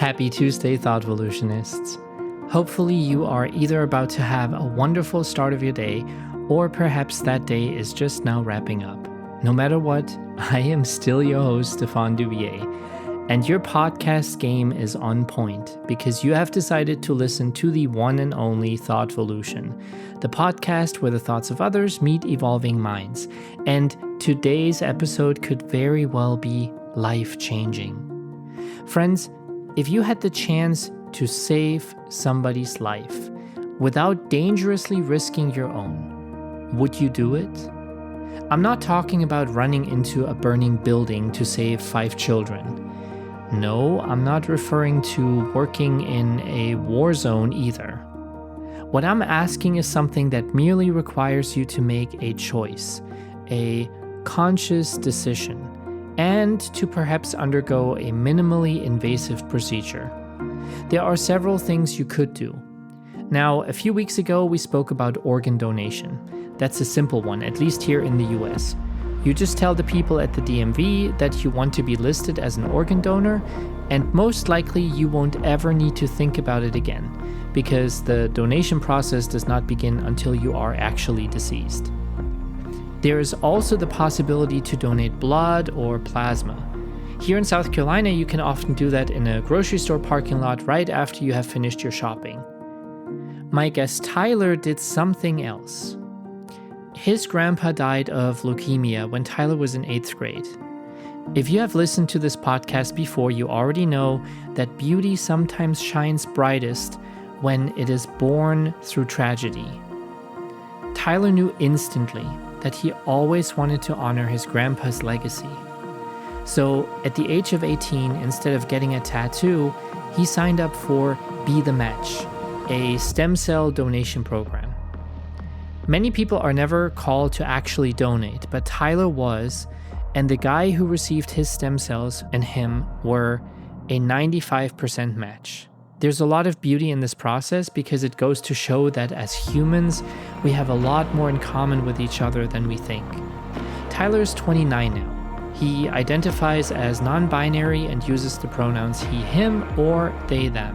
Happy Tuesday, ThoughtVolutionists. Hopefully you are either about to have a wonderful start of your day, or perhaps that day is just now wrapping up. No matter what, I am still your host, Stefan Duvier, and your podcast game is on point because you have decided to listen to the one and only ThoughtVolution, the podcast where the thoughts of others meet evolving minds. And today's episode could very well be life-changing. Friends, if you had the chance to save somebody's life without dangerously risking your own, would you do it? I'm not talking about running into a burning building to save 5 children. No, I'm not referring to working in a war zone either. What I'm asking is something that merely requires you to make a choice, a conscious decision, and to perhaps undergo a minimally invasive procedure. There are several things you could do. Now, a few weeks ago, we spoke about organ donation. That's a simple one, at least here in the US. You just tell the people at the DMV that you want to be listed as an organ donor, and most likely you won't ever need to think about it again, because the donation process does not begin until you are actually deceased. There is also the possibility to donate blood or plasma. Here in South Carolina, you can often do that in a grocery store parking lot right after you have finished your shopping. My guest Tyler did something else. His grandpa died of leukemia when Tyler was in 8th grade. If you have listened to this podcast before, you already know that beauty sometimes shines brightest when it is born through tragedy. Tyler knew instantly that he always wanted to honor his grandpa's legacy. So at the age of 18, instead of getting a tattoo, he signed up for Be the Match, a stem cell donation program. Many people are never called to actually donate, but Tyler was, and the guy who received his stem cells and him were a 95% match. There's a lot of beauty in this process because it goes to show that as humans, we have a lot more in common with each other than we think. Tyler is 29 now. He identifies as non-binary and uses the pronouns he, him, or they, them.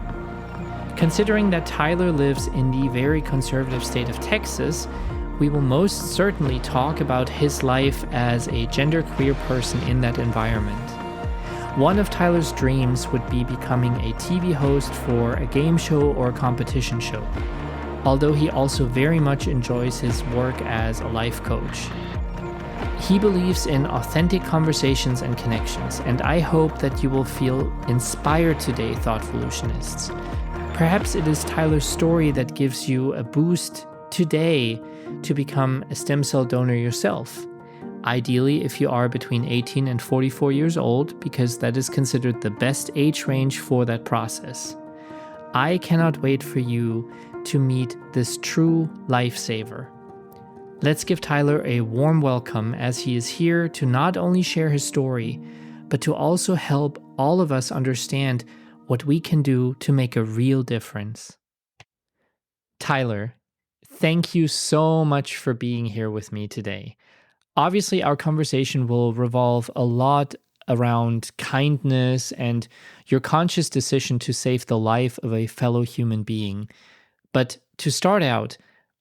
Considering that Tyler lives in the very conservative state of Texas, we will most certainly talk about his life as a genderqueer person in that environment. One of Tyler's dreams would be becoming a TV host for a game show or competition show, although he also very much enjoys his work as a life coach. He believes in authentic conversations and connections, and I hope that you will feel inspired today, ThoughtVolutionists. Perhaps it is Tyler's story that gives you a boost today to become a stem cell donor yourself. Ideally, if you are between 18 and 44 years old, because that is considered the best age range for that process. I cannot wait for you to meet this true lifesaver. Let's give Tyler a warm welcome as he is here to not only share his story, but to also help all of us understand what we can do to make a real difference. Tyler, thank you so much for being here with me today. Obviously, our conversation will revolve a lot around kindness and your conscious decision to save the life of a fellow human being. But to start out,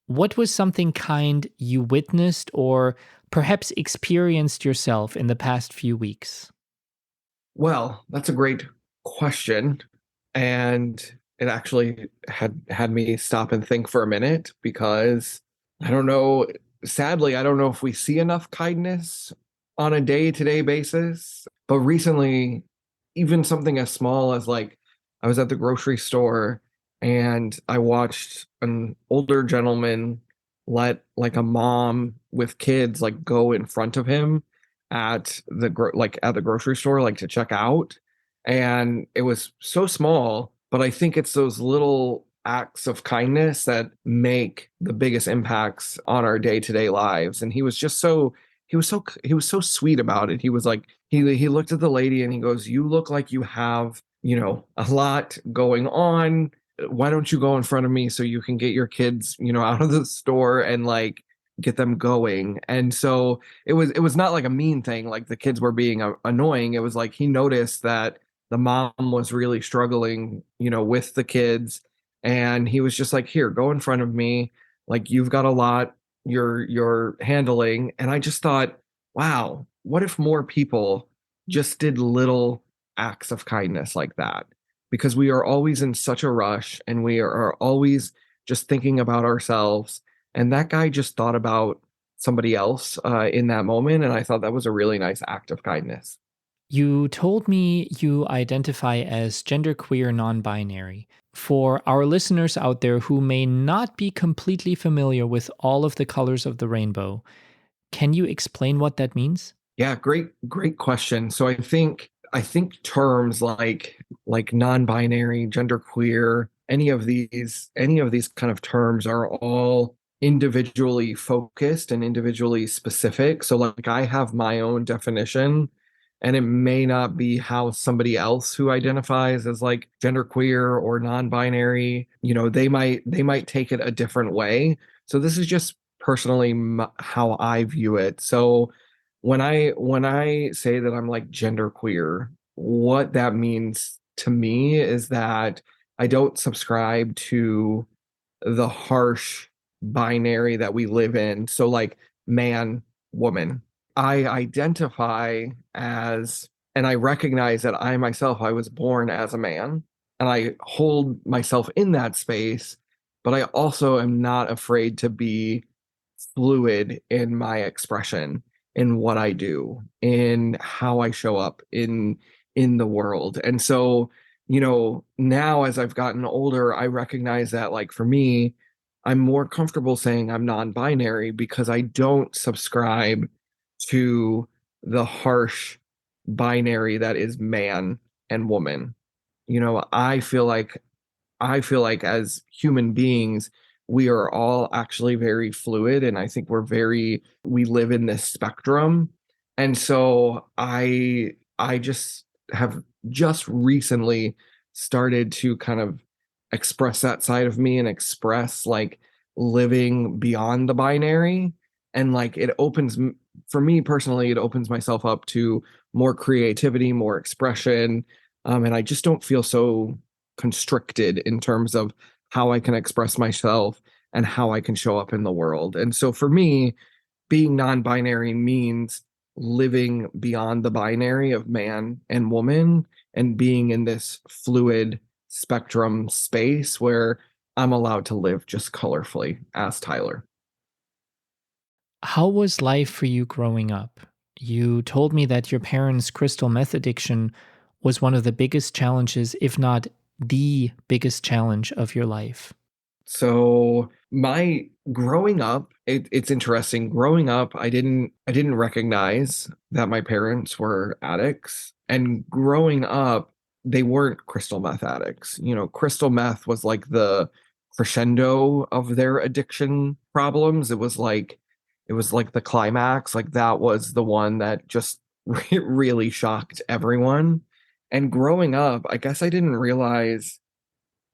what was something kind you witnessed or perhaps experienced yourself in the past few weeks? Well, that's a great question. And it actually had me stop and think for a minute because I don't know. Sadly, I don't know if we see enough kindness on a day-to-day basis. But recently, even something as small as I was at the grocery store and I watched an older gentleman let a mom with kids go in front of him at the grocery store to check out. And it was so small, but I think it's those little acts of kindness that make the biggest impacts on our day-to-day lives. And he was so sweet about it. He was he looked at the lady and he goes, "You look like you have, a lot going on. Why don't you go in front of me so you can get your kids, out of the store and get them going?" And so it was not a mean thing, the kids were being annoying. It was he noticed that the mom was really struggling, with the kids. And he was just like, here, go in front of me. Like, you've got a lot you're handling. And I just thought, wow, what if more people just did little acts of kindness like that? Because we are always in such a rush and we are always just thinking about ourselves. And that guy just thought about somebody else in that moment. And I thought that was a really nice act of kindness. You told me you identify as genderqueer non binary. For our listeners out there who may not be completely familiar with all of the colors of the rainbow, can you explain what that means? Yeah, great question. So I think terms like non-binary, genderqueer, any of these kind of terms are all individually focused and individually specific. So like I have my own definition and it may not be how somebody else who identifies as like genderqueer or non-binary, they might take it a different way. So this is just personally how I view it. So when I say that I'm like genderqueer, what that means to me is that I don't subscribe to the harsh binary that we live in. So like man, woman. I identify as and I recognize that I was born as a man and I hold myself in that space, but I also am not afraid to be fluid in my expression, in what I do, in how I show up in the world. And so, now as I've gotten older, I recognize that like for me, I'm more comfortable saying I'm non-binary because I don't subscribe to the harsh binary that is man and woman. I feel like as human beings, we are all actually very fluid. And I think we live in this spectrum. And so I just have just recently started to kind of express that side of me and express like living beyond the binary. And like for me personally, it opens myself up to more creativity, more expression. And I just don't feel so constricted in terms of how I can express myself and how I can show up in the world. And so for me, being non-binary means living beyond the binary of man and woman and being in this fluid spectrum space where I'm allowed to live just colorfully as Tyler. How was life for you growing up? You told me that your parents' crystal meth addiction was one of the biggest challenges, if not the biggest challenge of your life. So my growing up, it's interesting. Growing up, I didn't recognize that my parents were addicts. And growing up, they weren't crystal meth addicts. Crystal meth was like the crescendo of their addiction problems. It was like the climax. Like that was the one that just really shocked everyone. And growing up, I guess I didn't realize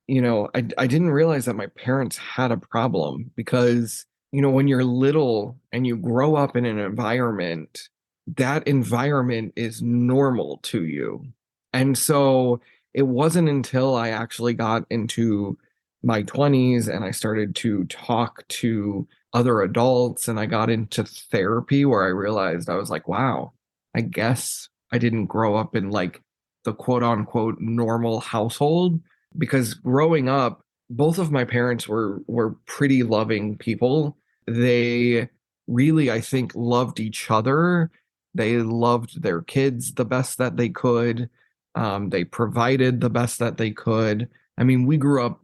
that my parents had a problem because, when you're little and you grow up in an environment, that environment is normal to you. And so it wasn't until I actually got into my 20s and I started to talk to other adults and I got into therapy where I realized I was like, wow, I guess I didn't grow up in like the quote unquote normal household because growing up, both of my parents were pretty loving people. They really, I think, loved each other. They loved their kids the best that they could. They provided the best that they could. I mean, we grew up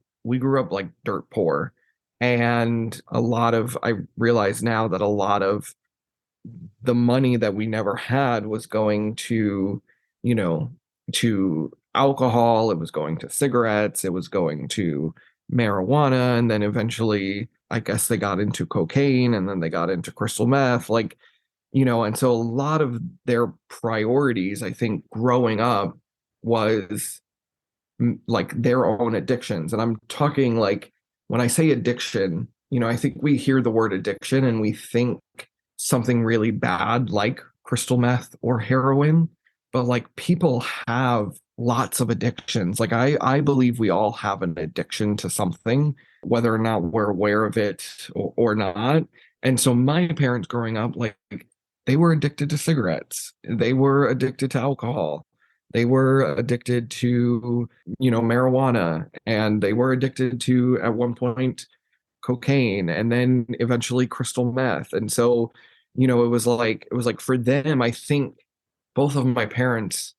like dirt poor. And I realize now that a lot of the money that we never had was going you know, to alcohol, it was going to cigarettes, it was going to marijuana, and then eventually, I guess they got into cocaine and then they got into crystal meth. And so a lot of their priorities, I think, growing up was like their own addictions. And I'm talking like when I say addiction, I think we hear the word addiction and we think something really bad like crystal meth or heroin. but like people have lots of addictions. Like I believe we all have an addiction to something, whether or not we're aware of it or not. And so my parents growing up, like they were addicted to cigarettes. They were addicted to alcohol. They were addicted to, marijuana, and they were addicted to, at one point, cocaine, and then eventually crystal meth. And so, it was like for them, I think both of my parents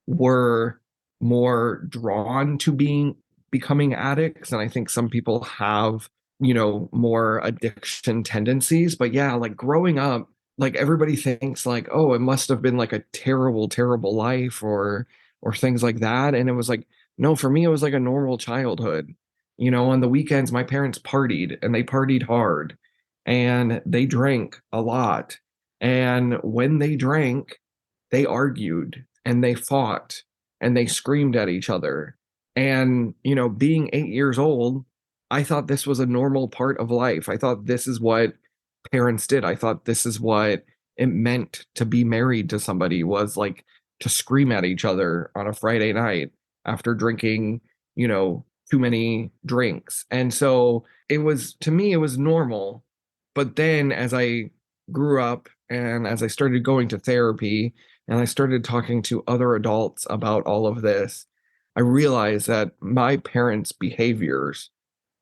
were more drawn to becoming addicts. And I think some people have, more addiction tendencies. But yeah, like growing up, like everybody thinks like, oh, it must have been like a terrible, terrible life or things like that. And it was like, no, for me, it was like a normal childhood. On the weekends, my parents partied, and they partied hard, and they drank a lot. And when they drank, they argued and they fought and they screamed at each other. And, being 8 years old, I thought this was a normal part of life. I thought this is what parents did. I thought this is what it meant to be married to somebody, was like to scream at each other on a Friday night after drinking, too many drinks. And so it was, to me, it was normal. But then as I grew up and as I started going to therapy and I started talking to other adults about all of this, I realized that my parents' behaviors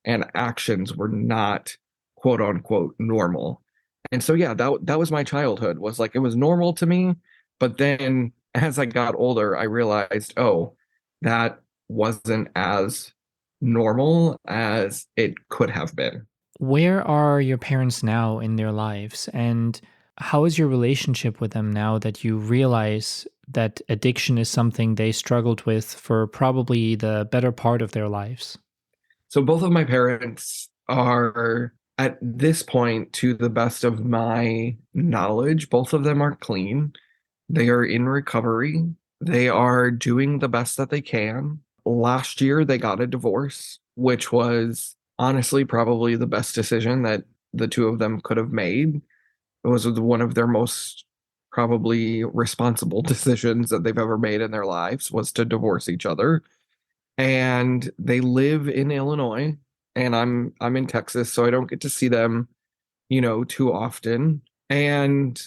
and actions were not quote unquote normal. And so yeah, that was my childhood, was like it was normal to me. But then as I got older, I realized, oh, that wasn't as normal as it could have been. Where are your parents now in their lives? And how is your relationship with them now that you realize that addiction is something they struggled with for probably the better part of their lives? So both of my parents are, at this point, to the best of my knowledge, both of them are clean. They are in recovery. They are doing the best that they can. Last year, they got a divorce, which was honestly probably the best decision that the two of them could have made. It was one of their most probably responsible decisions that they've ever made in their lives, was to divorce each other. And they live in Illinois, and I'm in Texas, so I don't get to see them, too often. And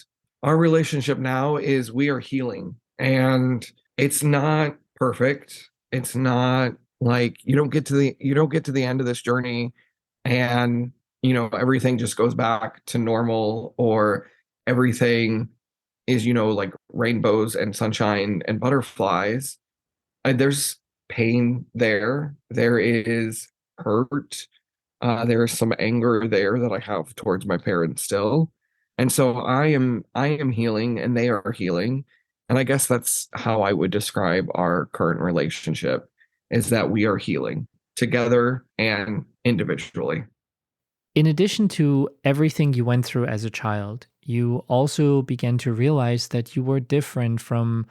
our relationship now is, we are healing, and it's not perfect. It's not like you don't get to the end of this journey and everything just goes back to normal, or everything is like rainbows and sunshine and butterflies. There's pain there. There is hurt. There is some anger there that I have towards my parents still. And so I am healing, and they are healing. And I guess that's how I would describe our current relationship, is that we are healing together and individually. In addition to everything you went through as a child, you also began to realize that you were different from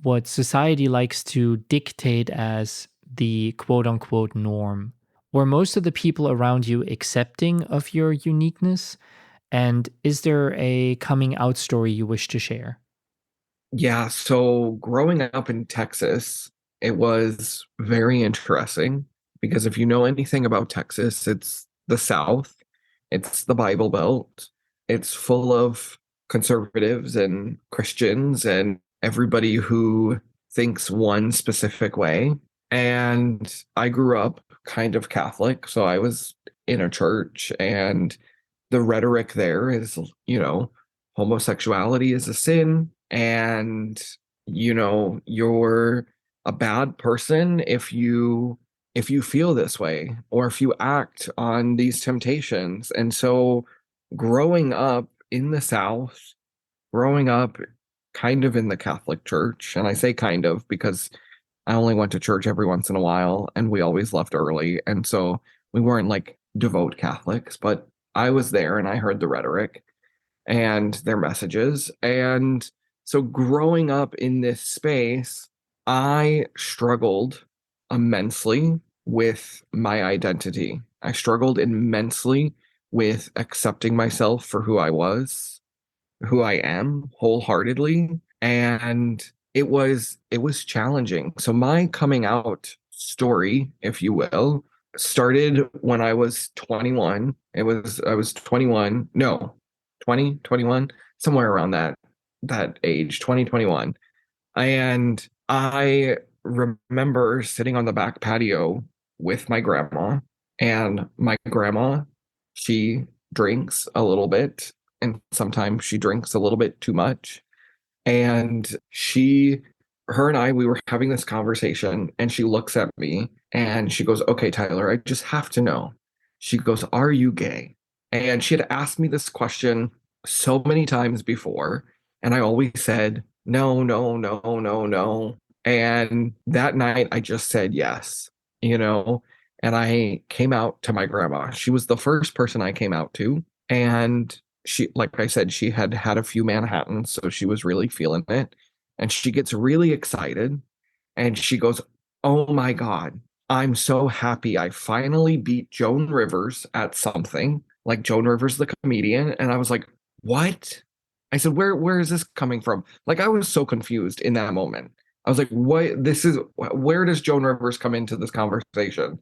what society likes to dictate as the quote unquote norm. Were most of the people around you accepting of your uniqueness? And is there a coming out story you wish to share? Yeah, so growing up in Texas, it was very interesting, because if you know anything about Texas, it's the South, it's the Bible Belt, it's full of conservatives and Christians and everybody who thinks one specific way. And I grew up kind of Catholic, so I was in a church, and the rhetoric there is, homosexuality is a sin, and you're a bad person if you feel this way, or if you act on these temptations. And so growing up in the South, growing up kind of in the Catholic Church, and I say kind of because I only went to church every once in a while, and we always left early, and so we weren't like devout Catholics, but I was there and I heard the rhetoric and their messages. And so growing up in this space, I struggled immensely with my identity. I struggled immensely with accepting myself for who I was, who I am wholeheartedly. And it was challenging. So my coming out story, if you will, started when I was 21. I was 21, no, 20, 21, somewhere around that age, 2021. And I remember sitting on the back patio with my grandma, and my grandma, she drinks a little bit, and sometimes she drinks a little bit too much. And her and I, we were having this conversation, and she looks at me and she goes, "Okay, Tyler, I just have to know." She goes, "Are you gay?" And she had asked me this question so many times before, and I always said, "No, no, no, no, no." And that night I just said yes, you know, and I came out to my grandma. She was the first person I came out to. And she, like I said, she had had a few Manhattans, so she was really feeling it. And she gets really excited and she goes, "Oh my God, I'm so happy I finally beat Joan Rivers at something," like Joan Rivers, the comedian. And I was like, "What?" I said, where is this coming from? Like, I was so confused in that moment. I was like, what? Where does Joan Rivers come into this conversation?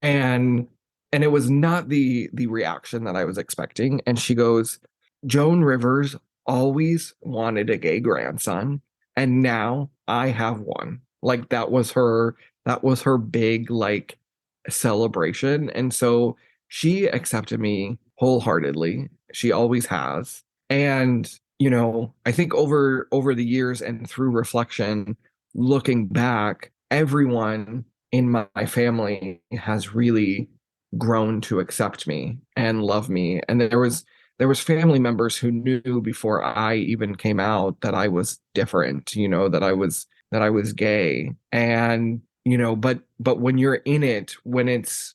And it was not the reaction that I was expecting. And she goes, "Joan Rivers always wanted a gay grandson, and now I have one." Like, that was her big, like, celebration. And so she accepted me wholeheartedly. She always has. And, I think over the years and through reflection, looking back, everyone in my family has really grown to accept me and love me. And there was family members who knew before I even came out that I was different, that I was gay. And, but when you're in it, when it's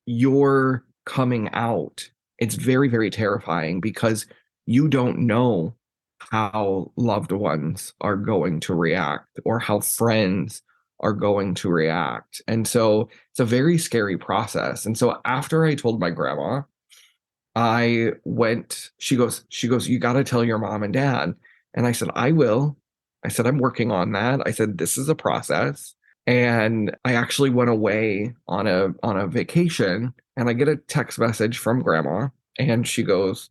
your coming out, it's very, very terrifying because you don't know how loved ones are going to react or how friends are going to react. And so it's a very scary process. And so after I told my grandma, she goes, "You got to tell your mom and dad." And I said, "I will." I said, "I'm working on that." I said, "This is a process." And I actually went away on a vacation, and I get a text message from grandma, and she goes,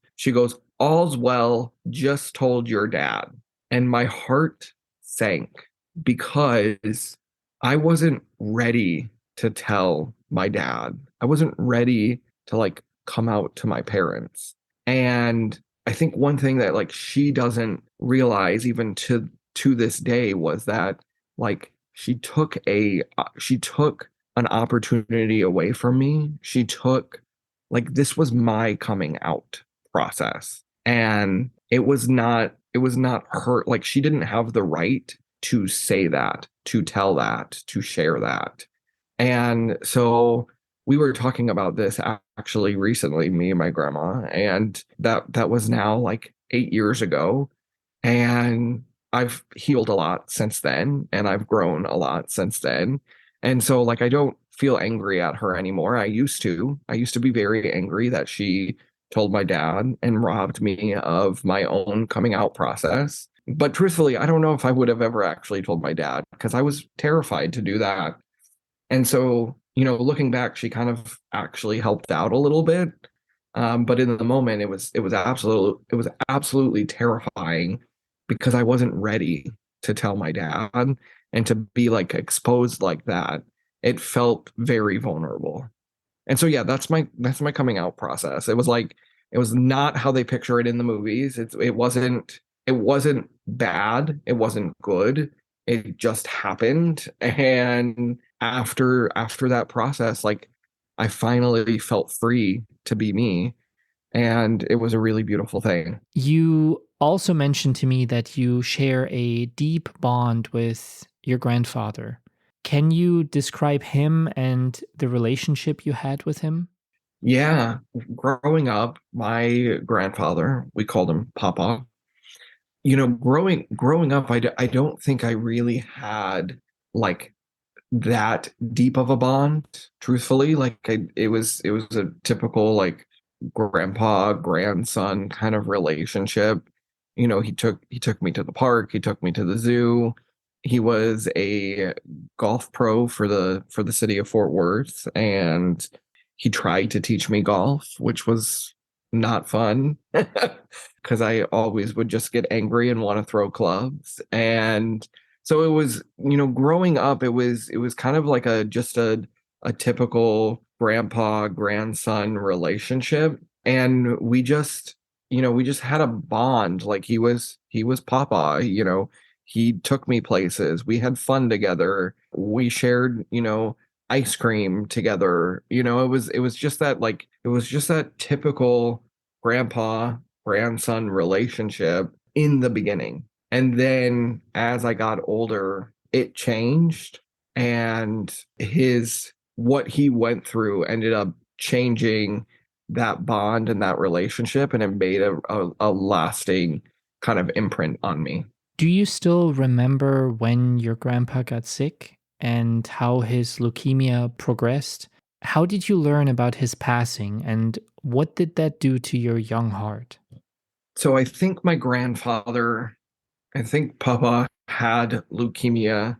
"All's well, just told your dad." And my heart sank because I wasn't ready to tell my dad. I wasn't ready to, like, come out to my parents. And I think one thing that, like, she doesn't realize even to this day was that, like, she took an opportunity away from me. She took, like, this was my coming out process. And it was not her, like, she didn't have the right to say that, to tell that, to share that. And so we were talking about this actually recently, me and my grandma, and that was now like 8 years ago. And I've healed a lot since then, and I've grown a lot since then. And so, like, I don't feel angry at her anymore. I used to be very angry that she told my dad and robbed me of my own coming out process. But truthfully, I don't know if I would have ever actually told my dad because I was terrified to do that. And so, looking back, she kind of actually helped out a little bit. But in the moment, it was absolutely terrifying because I wasn't ready to tell my dad, and to be, like, exposed like that. It felt very vulnerable. And so, yeah, that's my coming out process. It was not how they picture it in the movies. It wasn't bad. It wasn't good. It just happened. And after that process, like, I finally felt free to be me. And it was a really beautiful thing. You also mentioned to me that you share a deep bond with your grandfather. Can you describe him and the relationship you had with him? Yeah. Growing up, my grandfather, we called him Papa. Growing up, I don't think I really had, like, that deep of a bond, truthfully. Like, it was a typical, like, grandpa grandson kind of relationship. he took me to the park, he took me to the zoo. He was a golf pro for the city of Fort Worth, and he tried to teach me golf, which was not fun because I always would just get angry and want to throw clubs. And so it was, growing up, it was kind of like a typical grandpa grandson relationship. And we just had a bond. Like he was Papa, he took me places. We had fun together. We shared, ice cream together. It was just that typical grandpa grandson relationship in the beginning. And then as I got older, it changed, and his what he went through ended up changing that bond and that relationship, and it made a lasting kind of imprint on me. Do you still remember when your grandpa got sick and how his leukemia progressed? How did you learn about his passing and what did that do to your young heart? So I think Papa had leukemia.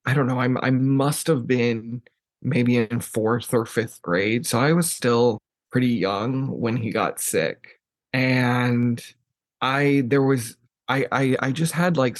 I don't know. I must have been maybe in fourth or fifth grade. So I was still pretty young when he got sick. And I there was I just had like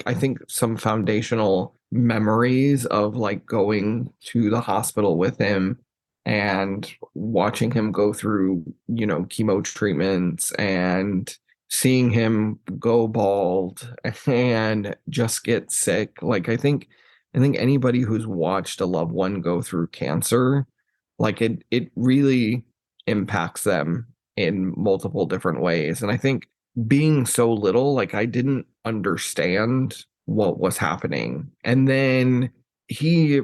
I think some foundational memories of like going to the hospital with him and watching him go through, chemo treatments, and seeing him go bald and just get sick. Like I think anybody who's watched a loved one go through cancer, like it really impacts them in multiple different ways. And I think being so little, like I didn't understand what was happening. And then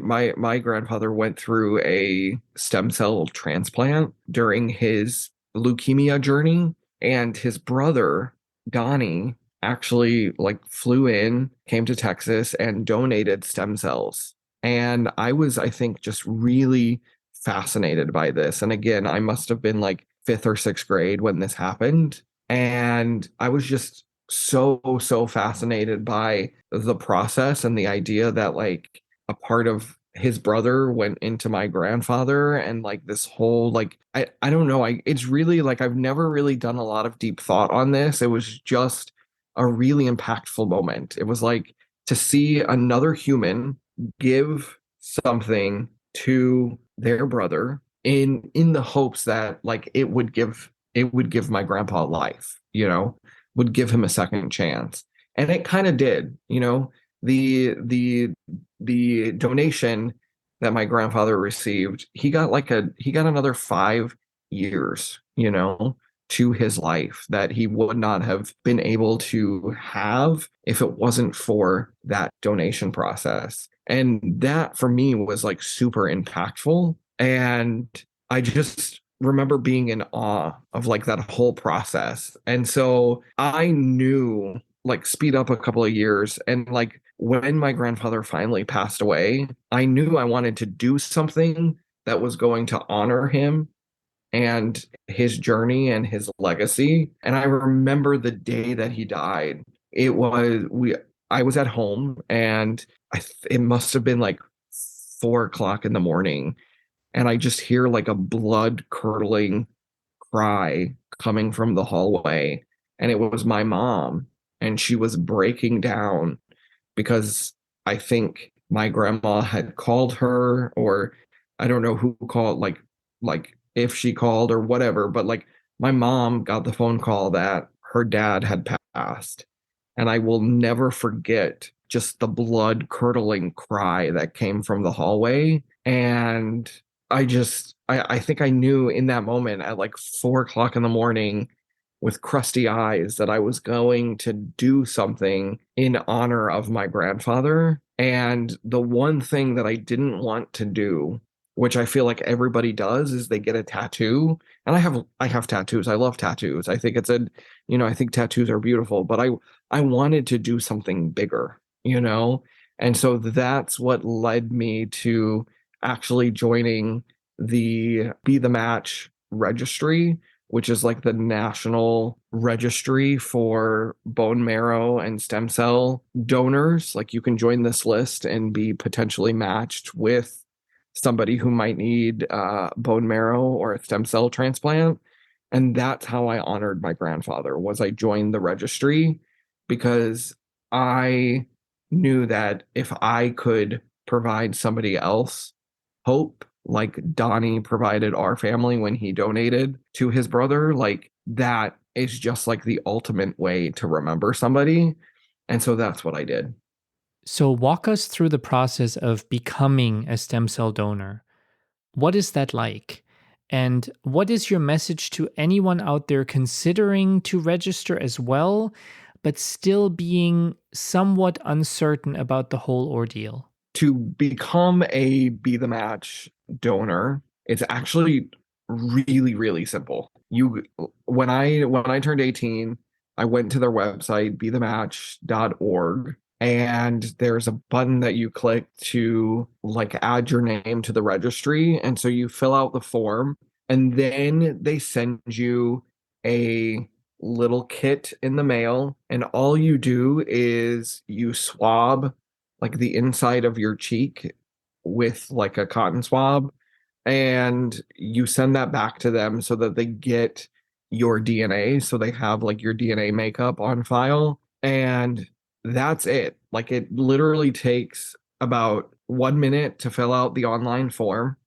my grandfather went through a stem cell transplant during his leukemia journey, and his brother, Donnie, actually like flew in, came to Texas and donated stem cells. And I think, just really fascinated by this. And again, I must have been like fifth or sixth grade when this happened. And I was just so fascinated by the process and the idea that like a part of his brother went into my grandfather, and like this whole like I don't know, it's really like I've never really done a lot of deep thought on this. It was just a really impactful moment. It was like to see another human give something to their brother in the hopes that like it would give my grandpa life, would give him a second chance. And it kind of did. The donation that my grandfather received, he got another 5 years, to his life that he would not have been able to have if it wasn't for that donation process. And that for me was like super impactful. And I just remember being in awe of like that whole process. And so I knew, like, speed up a couple of years, and like when my grandfather finally passed away, I knew I wanted to do something that was going to honor him and his journey and his legacy. And I remember the day that he died. I was at home, and it must have been like 4 o'clock in the morning, and I just hear like a blood curdling cry coming from the hallway. And it was my mom, and she was breaking down because I think my grandma had called her, or I don't know who called, like if she called or whatever, but like my mom got the phone call that her dad had passed. And I will never forget just the blood curdling cry that came from the hallway. And I think I knew in that moment at like 4 o'clock in the morning with crusty eyes that I was going to do something in honor of my grandfather. And the one thing that I didn't want to do, which I feel like everybody does, is they get a tattoo. And I have tattoos. I love tattoos. I think I think tattoos are beautiful, but I wanted to do something bigger, And so that's what led me to actually joining the Be the Match registry, which is like the national registry for bone marrow and stem cell donors. Like you can join this list and be potentially matched with somebody who might need bone marrow or a stem cell transplant. And that's how I honored my grandfather, was I joined the registry because I knew that if I could provide somebody else hope, like Donnie provided our family when he donated to his brother, like that is just like the ultimate way to remember somebody. And so that's what I did. So, walk us through the process of becoming a stem cell donor. What is that like? And what is your message to anyone out there considering to register as well, but still being somewhat uncertain about the whole ordeal? To become a Be the Match donor, it's actually really, really simple. When I turned 18, I went to their website, bethematch.org, and there's a button that you click to like add your name to the registry. And so you fill out the form, and then they send you a little kit in the mail, and all you do is you swab like the inside of your cheek with like a cotton swab, and you send that back to them so that they get your DNA, so they have like your DNA makeup on file. And that's it. Like it literally takes about 1 minute to fill out the online form,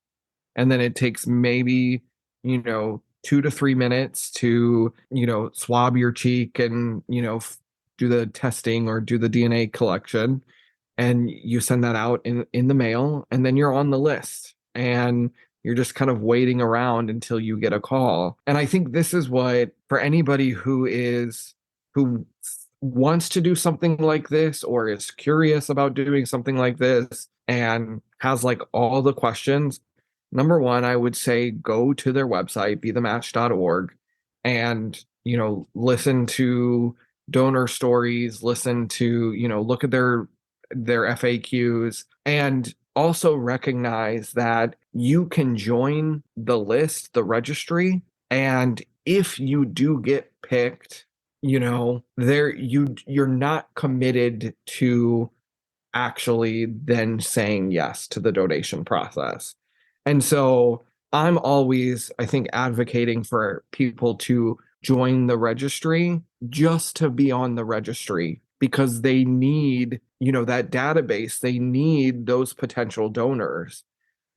and then it takes maybe 2 to 3 minutes to swab your cheek and do the testing or do the DNA collection, and you send that out in the mail, and then you're on the list, and you're just kind of waiting around until you get a call. And I think this is what, for anybody who wants to do something like this or is curious about doing something like this and has like all the questions, number one, I would say go to their website, bethematch.org, and listen to donor stories, listen to look at their FAQs, and also recognize that you can join the list, the registry, and if you do get picked, you're not committed to actually then saying yes to the donation process. And so I'm always, I think, advocating for people to join the registry just to be on the registry, because they need, that database. They need those potential donors.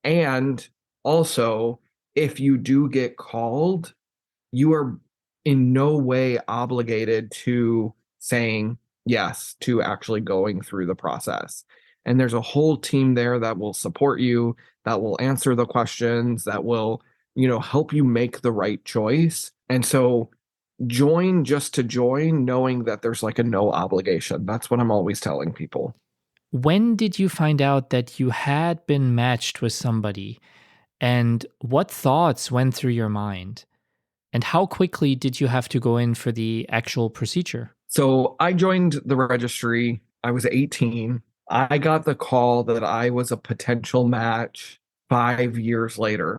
And also, if you do get called, you are in no way obligated to saying yes to actually going through the process. And there's a whole team there that will support you, that will answer the questions, that will, help you make the right choice. And so join just to join, knowing that there's like a no obligation. That's what I'm always telling people. When did you find out that you had been matched with somebody? And what thoughts went through your mind? And how quickly did you have to go in for the actual procedure? So I joined the registry. I was 18. I got the call that I was a potential match 5 years later,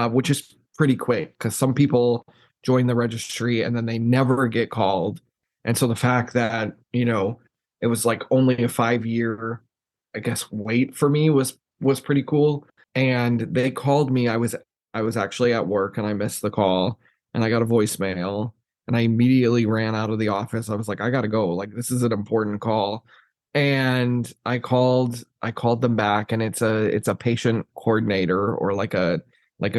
which is pretty quick because some people join the registry and then they never get called. And so the fact that, it was like only a 5 year, I guess, wait for me was pretty cool. And they called me. I was actually at work and I missed the call, and I got a voicemail, and I immediately ran out of the office. I was like, I gotta go. Like, this is an important call. And I called them back, and it's a patient coordinator, or like a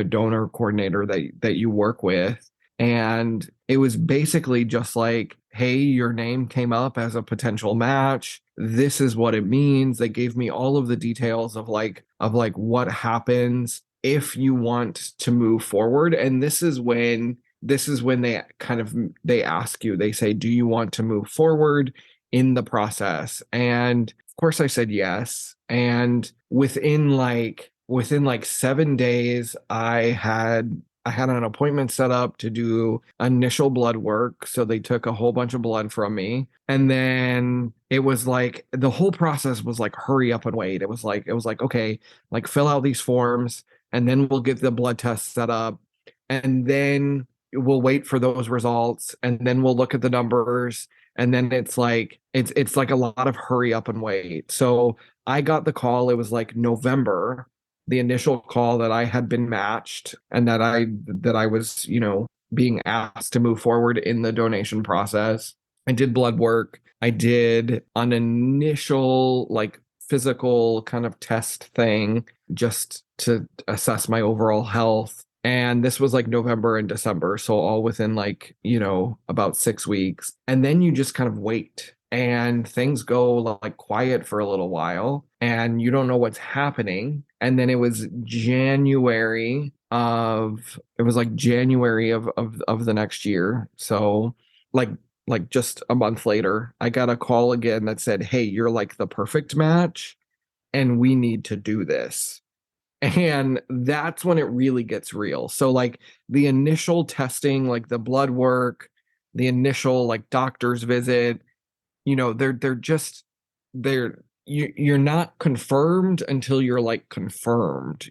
donor coordinator that you work with. And it was basically just like, hey, your name came up as a potential match. This is what it means. They gave me all of the details of what happens if you want to move forward. And this is when they ask you, they say, do you want to move forward in the process? And of course I said yes. And within like 7 days, I had an appointment set up to do initial blood work. So they took a whole bunch of blood from me. And then it was like, the whole process was like, hurry up and wait. It was like, okay, like fill out these forms, and then we'll get the blood test set up. And then we'll wait for those results, and then we'll look at the numbers, and then it's like a lot of hurry up and wait. So I got the call, it was like November, the initial call that I had been matched and that I was, being asked to move forward in the donation process. I did blood work. I did an initial like physical kind of test thing just to assess my overall health. And this was like November and December. So all within like, about 6 weeks. And then you just kind of wait and things go like quiet for a little while and you don't know what's happening. And then it was January of the next year. So like just a month later, I got a call again that said, "Hey, you're like the perfect match and we need to do this." And that's when it really gets real. So like the initial testing, like the blood work, the initial like doctor's visit, you're not confirmed until you're like confirmed.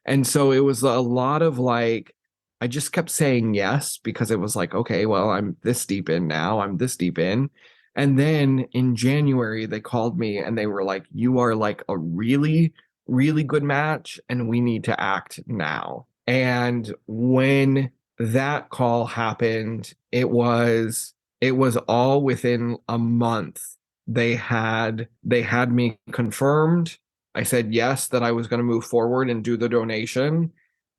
And so it was a lot of like, I just kept saying yes because it was like, okay, well, I'm this deep in now, I'm this deep in. And then in January, they called me and they were like, "You are like a really, really good match and we need to act now." And when that call happened, it was all within a month. They had me confirmed. I said yes, that I was going to move forward and do the donation.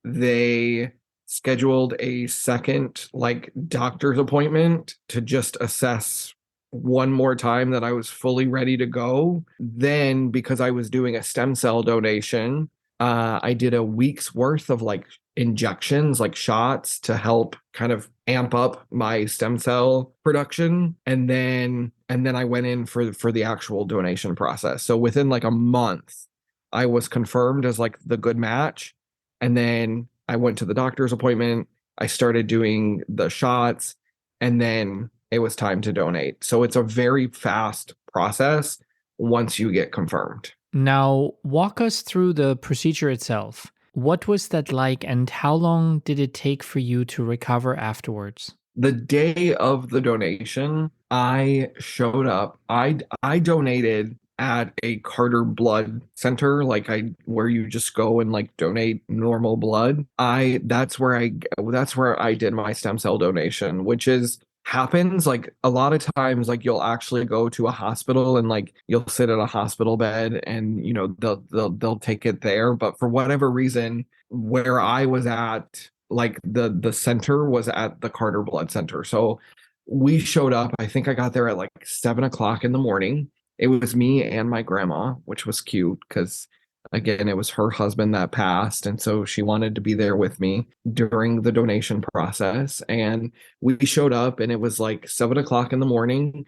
They scheduled a second like doctor's appointment to just assess one more time that I was fully ready to go. Then, because I was doing a stem cell donation, I did a week's worth of like injections, like shots to help kind of amp up my stem cell production. And then I went in for the actual donation process. So within like a month, I was confirmed as like the good match. And then I went to the doctor's appointment. I started doing the shots, and then it was time to donate. So it's a very fast process once you get confirmed. Now, walk us through the procedure itself. What was that like, and how long did it take for you to recover afterwards? The day of the donation, I showed up. I donated at a Carter blood center, like where you just go and like donate normal blood. That's where I did my stem cell donation, which is happens like a lot of times. Like you'll actually go to a hospital and like you'll sit at a hospital bed and they'll take it there. But for whatever reason, where I was at, like the center was at the Carter Blood Center. So we showed up. I think I got there at like 7 o'clock in the morning. It was me and my grandma, which was cute because again, it was her husband that passed. And so she wanted to be there with me during the donation process. And we showed up and it was like 7 o'clock in the morning.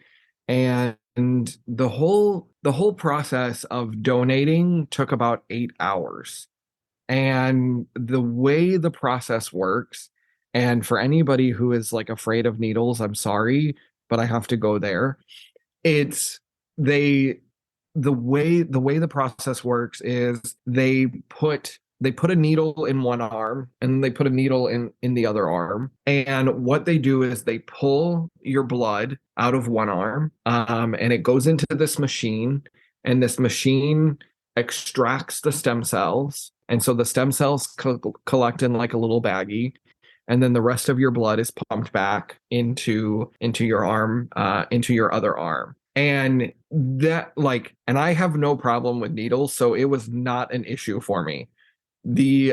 And the whole process of donating took about 8 hours. And the way the process works, and for anybody who is like afraid of needles, I'm sorry, but I have to go there. It's they the way the process works is they put a needle in one arm and they put a needle in the other arm. And what they do is they pull your blood out of one arm, and it goes into this machine, and this machine extracts the stem cells. And so the stem cells collect in like a little baggie, and then the rest of your blood is pumped back into your arm, into your other arm. And and I have no problem with needles, so it was not an issue for me.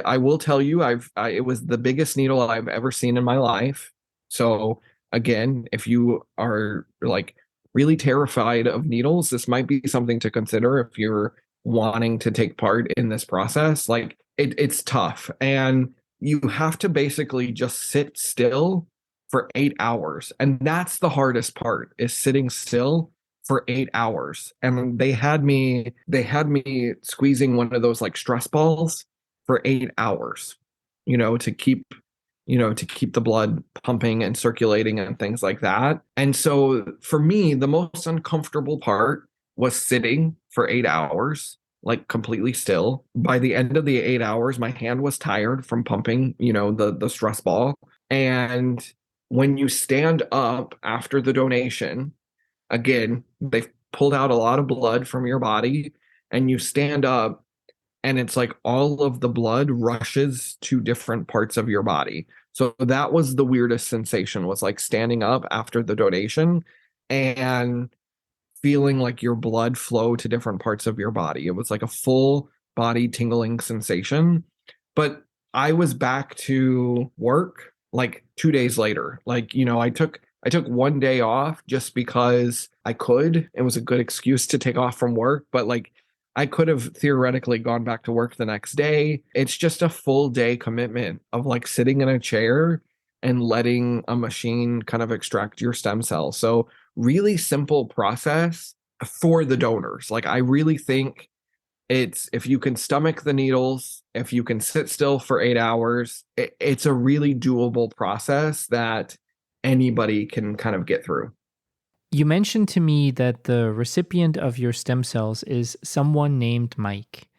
I will tell you, it was the biggest needle I've ever seen in my life. So again, if you are like really terrified of needles, this might be something to consider if you're wanting to take part in this process. Like it's tough, and you have to basically just sit still for 8 hours. And that's the hardest part, is sitting still for 8 hours. And they had me squeezing one of those like stress balls for 8 hours, to keep the blood pumping and circulating and things like that. And so for me, the most uncomfortable part was sitting for 8 hours, like completely still. By the end of the 8 hours, my hand was tired from pumping, the stress ball. And when you stand up after the donation, again, they've pulled out a lot of blood from your body, and you stand up, and it's like all of the blood rushes to different parts of your body. So that was the weirdest sensation, was like standing up after the donation and feeling like your blood flow to different parts of your body. It was like a full body tingling sensation. But I was back to work like 2 days later. Like, I took one day off just because I could. It was a good excuse to take off from work, but like I could have theoretically gone back to work the next day. It's just a full day commitment of like sitting in a chair and letting a machine kind of extract your stem cells. So really simple process for the donors. Like I really think it's, if you can stomach the needles, if you can sit still for 8 hours, it's a really doable process that anybody can kind of get through. You mentioned to me that the recipient of your stem cells is someone named Mike.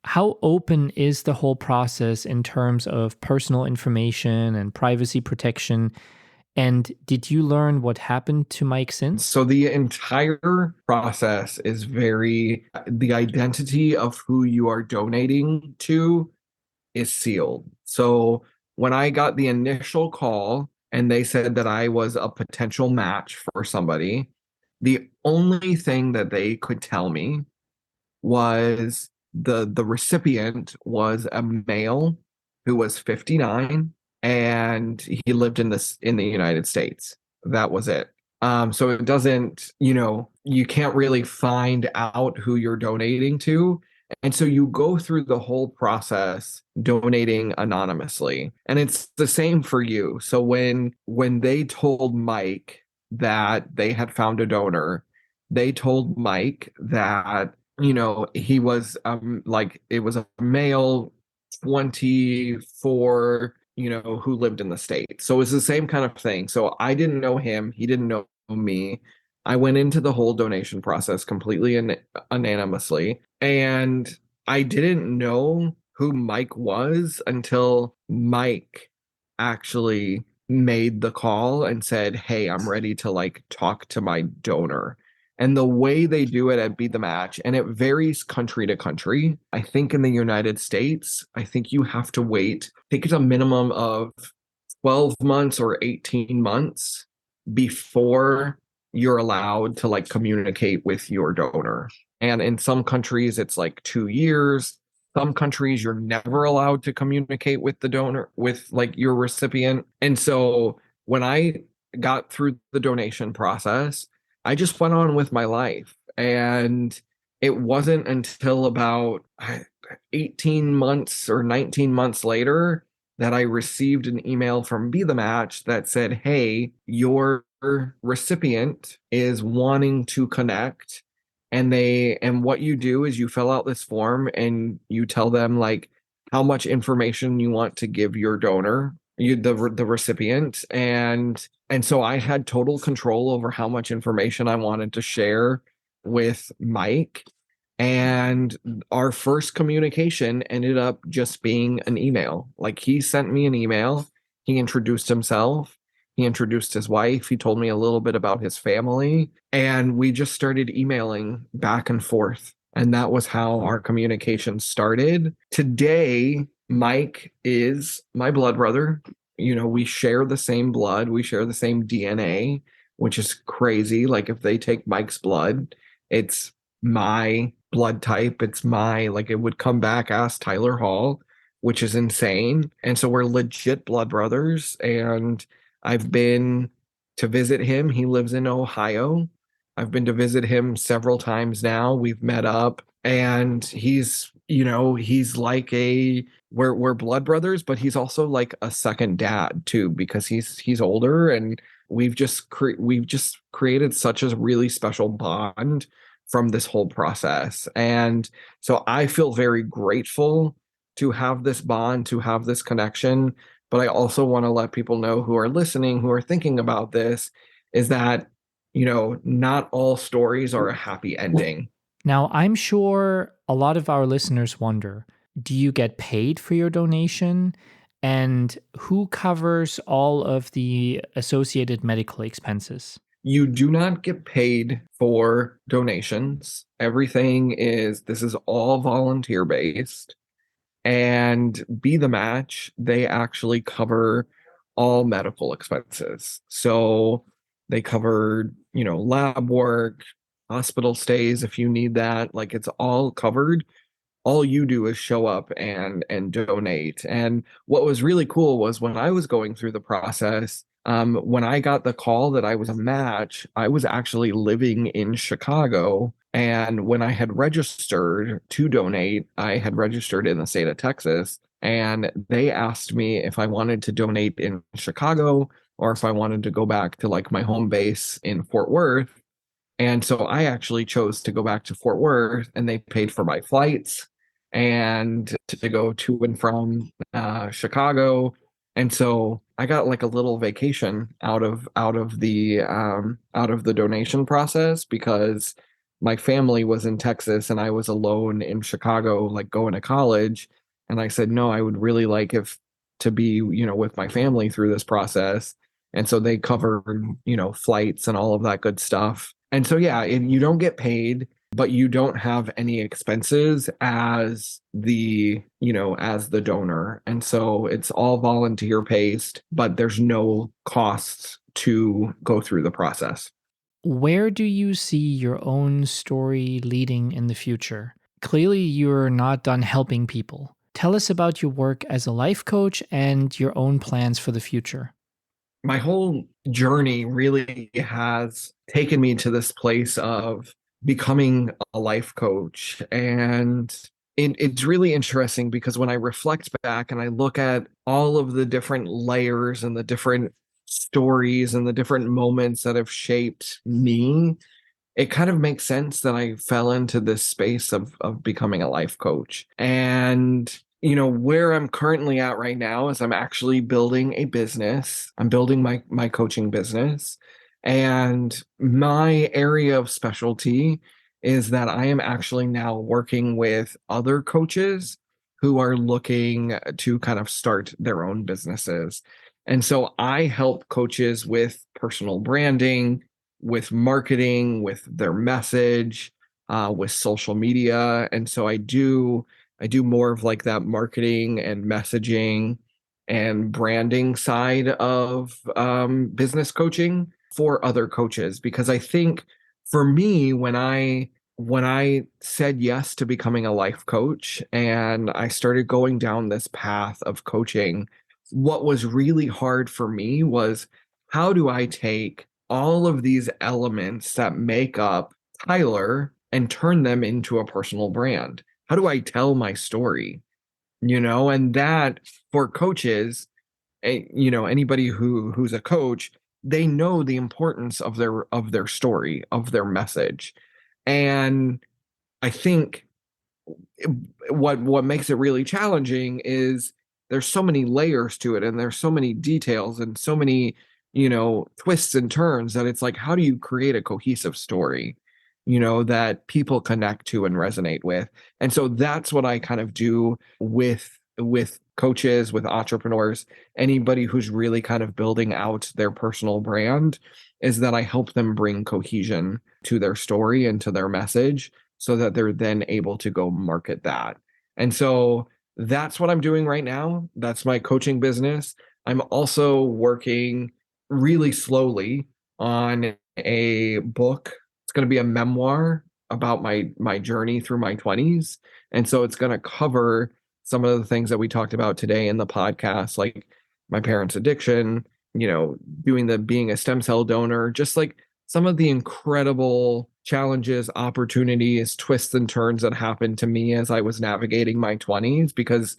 How open is the whole process in terms of personal information and privacy protection? And did you learn what happened to Mike since? So the entire process is the identity of who you are donating to is sealed. So when I got the initial call and they said that I was a potential match for somebody, the only thing that they could tell me was the recipient was a male who was 59, and he lived in the United States. That was it. So it doesn't, you can't really find out who you're donating to. And so you go through the whole process donating anonymously. And it's the same for you. So when they told Mike that they had found a donor, they told Mike that, he was like, it was a male 24, who lived in the state. So it's the same kind of thing. So I didn't know him, he didn't know me. I went into the whole donation process completely anonymously, and I didn't know who Mike was until Mike actually made the call and said, "Hey, I'm ready to like talk to my donor." And the way they do it at Be the Match, and it varies country to country. I think in the United States, I think you have to wait, I think it's a minimum of 12 months or 18 months before you're allowed to like communicate with your donor. And in some countries, it's like 2 years. Some countries, you're never allowed to communicate with the donor, with like your recipient. And so when I got through the donation process, I just went on with my life. And it wasn't until about 18 months or 19 months later that I received an email from Be the Match that said, "Hey, your recipient is wanting to connect." And what you do is you fill out this form and you tell them like how much information you want to give your donor, the recipient. And so I had total control over how much information I wanted to share with Mike. And our first communication ended up just being an email. Like he sent me an email, he introduced himself, he introduced his wife, he told me a little bit about his family, and we just started emailing back and forth. And that was how our communication started. Today, Mike is my blood brother. We share the same blood, we share the same DNA, which is crazy. Like if they take Mike's blood, it's my blood type. It's like it would come back as Tyler Hall, which is insane. And so we're legit blood brothers. And I've been to visit him. He lives in Ohio. I've been to visit him several times now. We've met up, and he's like we're blood brothers, but he's also like a second dad too, because he's older, and we've just created such a really special bond from this whole process. And so I feel very grateful to have this bond, to have this connection. But I also want to let people know who are listening, who are thinking about this, is that, not all stories are a happy ending. Now, I'm sure a lot of our listeners wonder, do you get paid for your donation? And who covers all of the associated medical expenses? You do not get paid for donations. This is all volunteer based. And Be the Match, they actually cover all medical expenses. So they cover, lab work, hospital stays if you need that. Like it's all covered. All you do is show up and donate. And what was really cool was when I was going through the process, when I got the call that I was a match, I was actually living in Chicago. And when I had registered to donate, I had registered in the state of Texas. And they asked me if I wanted to donate in Chicago or if I wanted to go back to like my home base in Fort Worth. And so I actually chose to go back to Fort Worth, and they paid for my flights and to go to and from Chicago. And so I got like a little vacation out of the donation process because my family was in Texas and I was alone in Chicago, like going to college. And I said, no, I would really like if to be, with my family through this process. And so they covered, flights and all of that good stuff. And so, yeah, you don't get paid, but you don't have any expenses as the donor. And so it's all volunteer based, but there's no costs to go through the process. Where do you see your own story leading in the future? Clearly, you're not done helping people. Tell us about your work as a life coach and your own plans for the future. My whole journey really has taken me to this place of becoming a life coach. And it's really interesting because when I reflect back and I look at all of the different layers and the different stories and the different moments that have shaped me, it kind of makes sense that I fell into this space of becoming a life coach. And where I'm currently at right now is I'm actually building a business. I'm building my coaching business. And my area of specialty is that I am actually now working with other coaches who are looking to kind of start their own businesses. And so I help coaches with personal branding, with marketing, with their message, with social media. And so I do more of like that marketing and messaging and branding side of business coaching for other coaches, because I think for me, when I said yes to becoming a life coach and I started going down this path of coaching, what was really hard for me was, how do I take all of these elements that make up Tyler and turn them into a personal brand? How do I tell my story? And that for coaches, anybody who's a coach, they know the importance of their story, of their message. And I think what makes it really challenging is there's so many layers to it and there's so many details and so many, twists and turns that it's like, how do you create a cohesive story, that people connect to and resonate with? And so that's what I kind of do with coaches, with entrepreneurs, anybody who's really kind of building out their personal brand, is that I help them bring cohesion to their story and to their message so that they're then able to go market that. And so that's what I'm doing right now. That's my coaching business. I'm also working really slowly on a book. It's going to be a memoir about my journey through my 20s. And so it's going to cover some of the things that we talked about today in the podcast, like my parents' addiction, being a stem cell donor, just like some of the incredible challenges, opportunities, twists and turns that happened to me as I was navigating my 20s, because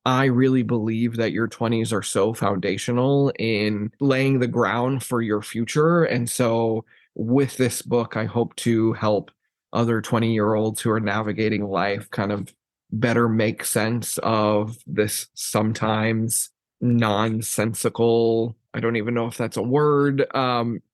I really believe that your 20s are so foundational in laying the ground for your future. And so with this book, I hope to help other 20-year-olds who are navigating life kind of better make sense of this sometimes nonsensical, I don't even know if that's a word,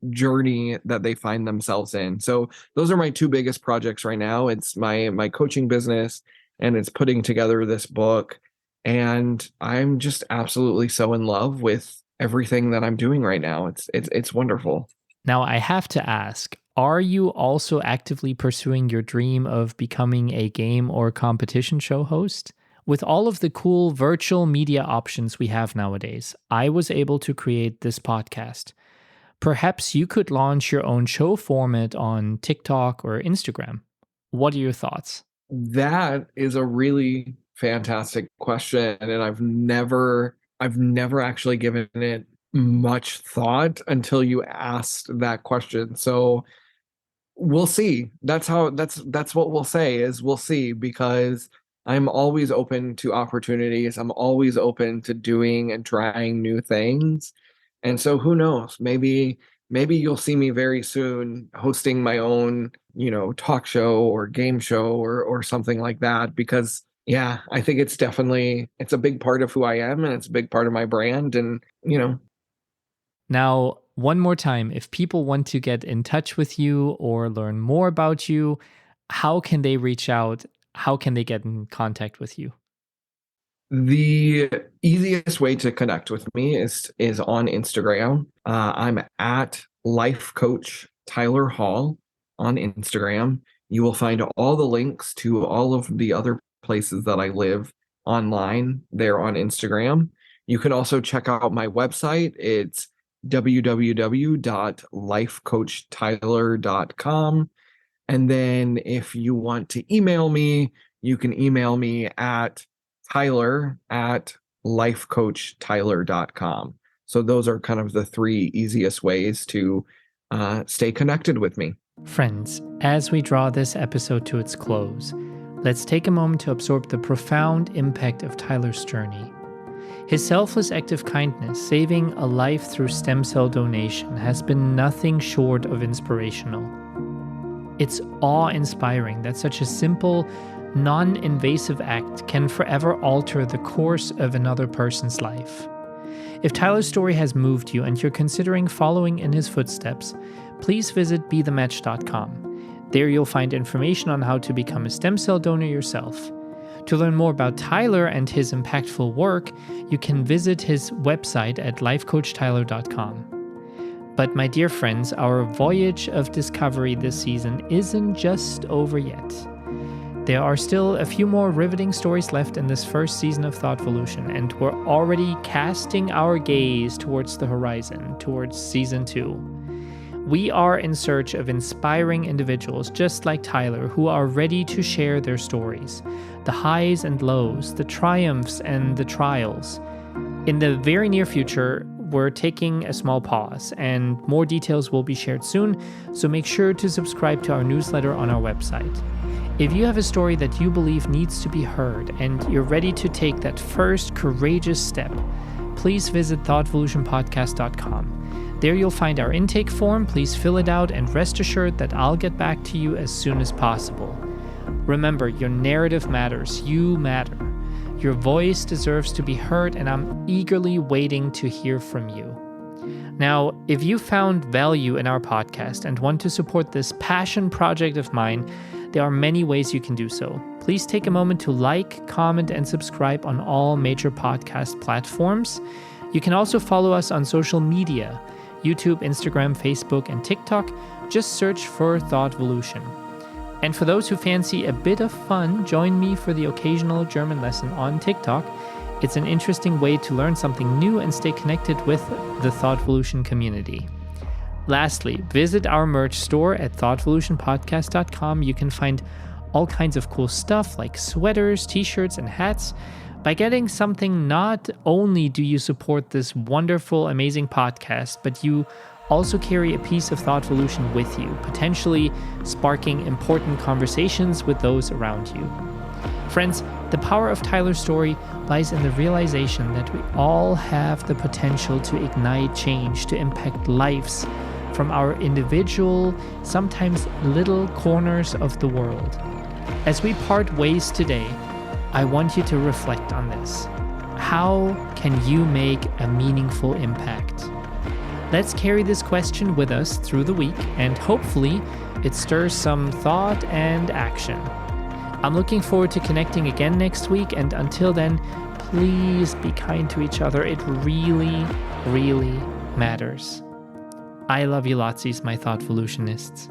journey that they find themselves in. So those are my two biggest projects right now. It's my coaching business, and it's putting together this book. And I'm just absolutely so in love with everything that I'm doing right now. It's wonderful. Now, I have to ask, are you also actively pursuing your dream of becoming a game or competition show host? With all of the cool virtual media options we have nowadays, I was able to create this podcast. Perhaps you could launch your own show format on TikTok or Instagram. What are your thoughts? That is a really fantastic question, and I've never actually given it much thought until you asked that question. So we'll see. That's what we'll say is we'll see, because I'm always open to opportunities. I'm always open to doing and trying new things. And so who knows? Maybe you'll see me very soon hosting my own, talk show or game show or something like that, because yeah, I think it's a big part of who I am, and it's a big part of my brand, and. Now, one more time, if people want to get in touch with you or learn more about you, how can they reach out? How can they get in contact with you? The easiest way to connect with me is on Instagram. I'm at Life Coach Tyler Hall on Instagram. You will find all the links to all of the other places that I live online there on Instagram. You can also check out my website. It's www.lifecoachtyler.com. And then if you want to email me, you can email me at tyler@lifecoachtyler.com. So those are kind of the three easiest ways to stay connected with me. Friends, as we draw this episode to its close, let's take a moment to absorb the profound impact of Tyler's journey. His selfless act of kindness, saving a life through stem cell donation, has been nothing short of inspirational. It's awe-inspiring that such a simple, non-invasive act can forever alter the course of another person's life. If Tyler's story has moved you and you're considering following in his footsteps, please visit bethematch.com. There you'll find information on how to become a stem cell donor yourself. To learn more about Tyler and his impactful work, you can visit his website at lifecoachtyler.com. But my dear friends, our voyage of discovery this season isn't just over yet. There are still a few more riveting stories left in this first season of ThoughtVolution, and we're already casting our gaze towards the horizon, towards season 2. We are in search of inspiring individuals just like Tyler who are ready to share their stories, the highs and lows, the triumphs and the trials. In the very near future, we're taking a small pause, and more details will be shared soon, so make sure to subscribe to our newsletter on our website. If you have a story that you believe needs to be heard and you're ready to take that first courageous step, please visit thoughtvolutionpodcast.com. There you'll find our intake form. Please fill it out and rest assured that I'll get back to you as soon as possible. Remember, your narrative matters. You matter. Your voice deserves to be heard, and I'm eagerly waiting to hear from you. Now, if you found value in our podcast and want to support this passion project of mine, there are many ways you can do so. Please take a moment to like, comment, and subscribe on all major podcast platforms. You can also follow us on social media: YouTube, Instagram, Facebook, and TikTok. Just search for ThoughtVolution. And for those who fancy a bit of fun, join me for the occasional German lesson on TikTok. It's an interesting way to learn something new and stay connected with the ThoughtVolution community. Lastly, visit our merch store at thoughtvolutionpodcast.com. You can find all kinds of cool stuff like sweaters, t-shirts, and hats. By getting something, not only do you support this wonderful, amazing podcast, but you also carry a piece of ThoughtVolution with you, potentially sparking important conversations with those around you. Friends, the power of Tyler's story lies in the realization that we all have the potential to ignite change, to impact lives from our individual, sometimes little corners of the world. As we part ways today, I want you to reflect on this. How can you make a meaningful impact? Let's carry this question with us through the week, and hopefully it stirs some thought and action. I'm looking forward to connecting again next week, and until then, please be kind to each other. It really, really matters. I love you lotsies, my thoughtvolutionists.